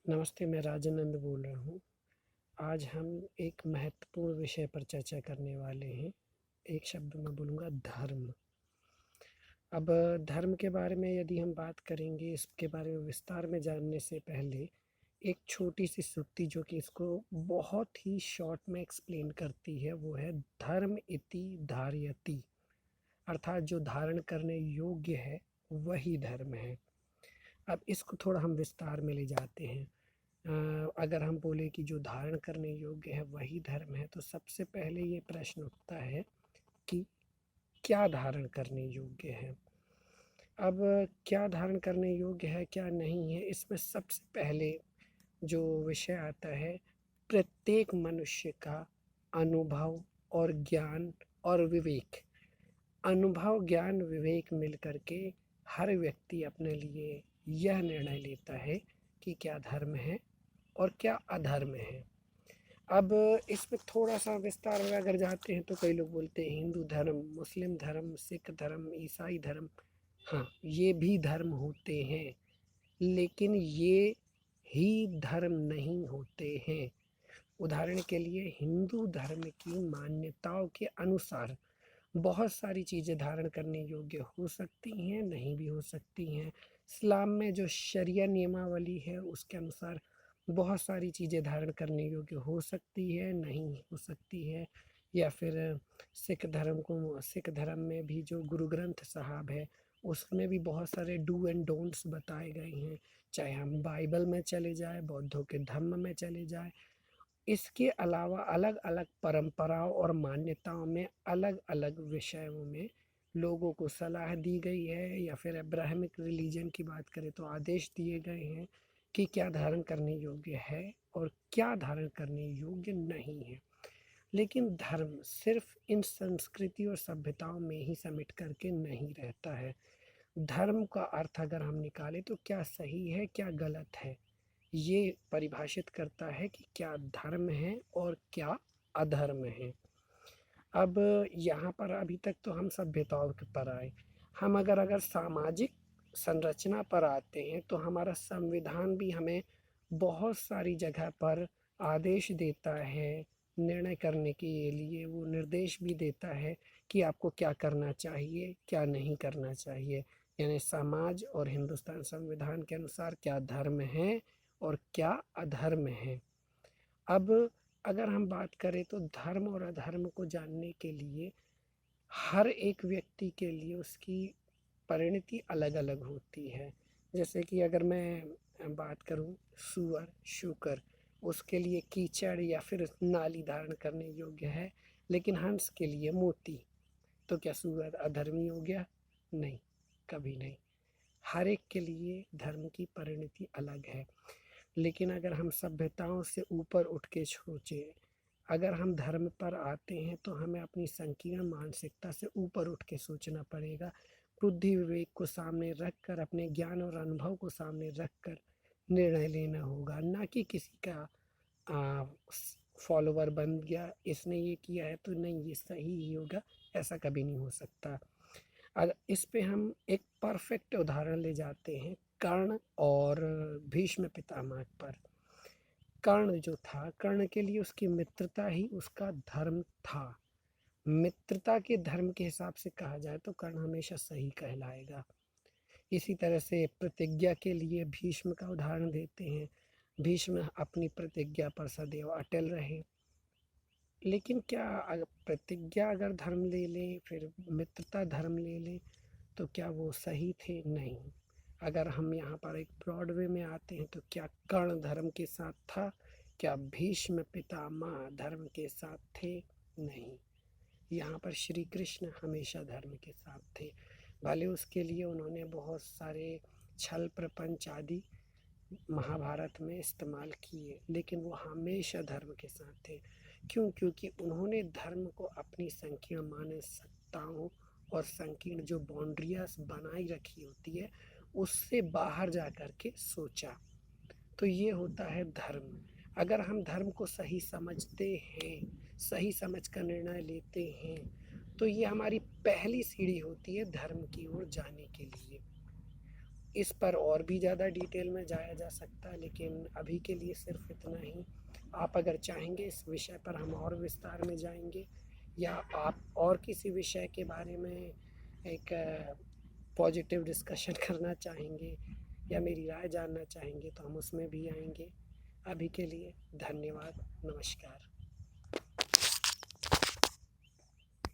नमस्ते, मैं राजानंद बोल रहा हूँ। आज हम एक महत्वपूर्ण विषय पर चर्चा करने वाले हैं। एक शब्द में बोलूँगा धर्म। अब धर्म के बारे में यदि हम बात करेंगे, इसके बारे में विस्तार में जानने से पहले एक छोटी-सी सूक्ति जो कि इसको बहुत ही शॉर्ट में एक्सप्लेन करती है, वो है धर्म इति धारयति। अर्थात जो धारण करने योग्य है, वही धर्म है। अब इसको थोड़ा हम विस्तार में ले जाते हैं। अगर हम बोले कि जो धारण करने योग्य है वही धर्म है, तो सबसे पहले ये प्रश्न उठता है कि क्या धारण करने योग्य है। अब क्या धारण करने योग्य है, क्या नहीं है, इसमें सबसे पहले जो विषय आता है, प्रत्येक मनुष्य का अनुभव और ज्ञान और विवेक। अनुभव, ज्ञान, विवेक मिल करके हर व्यक्ति अपने लिए यह निर्णय लेता है कि क्या धर्म है और क्या अधर्म है। अब इसमें थोड़ा-सा विस्तार में अगर जाते हैं तो कई लोग बोलते हैं हिंदू धर्म, मुस्लिम धर्म, सिख धर्म, ईसाई धर्म। हाँ, ये भी धर्म होते हैं, लेकिन ये ही धर्म नहीं होते हैं। उदाहरण के लिए हिंदू धर्म की मान्यताओं के अनुसार बहुत सारी चीज़ें धारण करने योग्य हो सकती हैं, नहीं भी हो सकती हैं। इस्लाम में जो शरिया नियमावली है उसके अनुसार बहुत सारी चीज़ें धारण करने योग्य हो सकती है, नहीं हो सकती है। या फिर सिख धर्म में भी जो गुरु ग्रंथ साहब है, उसमें भी बहुत सारे डू एंड डोंट्स बताए गए हैं। चाहे हम बाइबल में चले जाएँ, बौद्धों के धम्म में चले जाएँ, इसके अलावा अलग-अलग परंपराओं और मान्यताओं में अलग-अलग विषयों में लोगों को सलाह दी गई है, या फिर अब्राहमिक रिलीजन की बात करें तो आदेश दिए गए हैं कि क्या धारण करने योग्य है और क्या धारण करने योग्य नहीं है। लेकिन धर्म सिर्फ इन संस्कृति और सभ्यताओं में ही समिट करके नहीं रहता है। धर्म का अर्थ अगर हम निकालें तो क्या सही है, क्या गलत है, ये परिभाषित करता है कि क्या धर्म है और क्या अधर्म है। अब यहाँ पर अभी तक तो हम सभ्यताओं के पर आए। हम अगर सामाजिक संरचना पर आते हैं तो हमारा संविधान भी हमें बहुत सारी जगह पर आदेश देता है, निर्णय करने के लिए वो निर्देश भी देता है कि आपको क्या करना चाहिए, क्या नहीं करना चाहिए। यानी समाज और हिंदुस्तान संविधान के अनुसार क्या धर्म है और क्या अधर्म है। अब अगर हम बात करें तो धर्म और अधर्म को जानने के लिए हर एक व्यक्ति के लिए उसकी परिणति अलग-अलग होती है। जैसे कि अगर मैं बात करूँ सूअर, शूकर, उसके लिए कीचड़ या फिर नाली धारण करने योग्य है, लेकिन हंस के लिए मोती। तो क्या सूअर अधर्मी हो गया? नहीं, कभी नहीं। हर एक के लिए धर्म की परिणति अलग है। लेकिन अगर हम सभ्यताओं से ऊपर उठ के सोचें, अगर हम धर्म पर आते हैं तो हमें अपनी संकीर्ण मानसिकता से ऊपर उठ के सोचना पड़ेगा। बुद्धि विवेक को सामने रख कर, अपने ज्ञान और अनुभव को सामने रख कर निर्णय लेना होगा, ना कि किसी का फॉलोवर बन गया, इसने ये किया है तो नहीं ये सही ही होगा, ऐसा कभी नहीं हो सकता। अगर इस पे हम एक परफेक्ट उदाहरण ले जाते हैं कर्ण और भीष्म पितामह पर। कर्ण जो था, कर्ण के लिए उसकी मित्रता ही उसका धर्म था। मित्रता के धर्म के हिसाब से कहा जाए तो कर्ण हमेशा सही कहलाएगा। इसी तरह से प्रतिज्ञा के लिए भीष्म का उदाहरण देते हैं। भीष्म अपनी प्रतिज्ञा पर सदैव अटल रहे। लेकिन क्या अगर प्रतिज्ञा अगर धर्म ले लें, फिर मित्रता धर्म ले लें, तो क्या वो सही थे? नहीं। अगर हम यहाँ पर एक ब्रॉड वे में आते हैं तो क्या कर्ण धर्म के साथ था? क्या भीष्म पितामह धर्म के साथ थे? नहीं। यहाँ पर श्री कृष्ण हमेशा धर्म के साथ थे। भले उसके लिए उन्होंने बहुत सारे छल प्रपंच आदि महाभारत में इस्तेमाल किए, लेकिन वो हमेशा धर्म के साथ थे। क्यों? क्योंकि उन्होंने धर्म को अपनी संकीर्ण मानसिकताओं और संकीर्ण जो बाउंड्रियाज बनाई रखी होती है, उससे बाहर जा कर के सोचा। तो ये होता है धर्म। अगर हम धर्म को सही समझते हैं, सही समझ कर निर्णय लेते हैं, तो ये हमारी पहली सीढ़ी होती है धर्म की ओर जाने के लिए। इस पर और भी ज़्यादा डिटेल में जाया जा सकता है, लेकिन अभी के लिए सिर्फ इतना ही। आप अगर चाहेंगे इस विषय पर हम और विस्तार में जाएंगे, या आप और किसी विषय के बारे में एक पॉजिटिव डिस्कशन करना चाहेंगे या मेरी राय जानना चाहेंगे, तो हम उसमें भी आएंगे। अभी के लिए धन्यवाद, नमस्कार।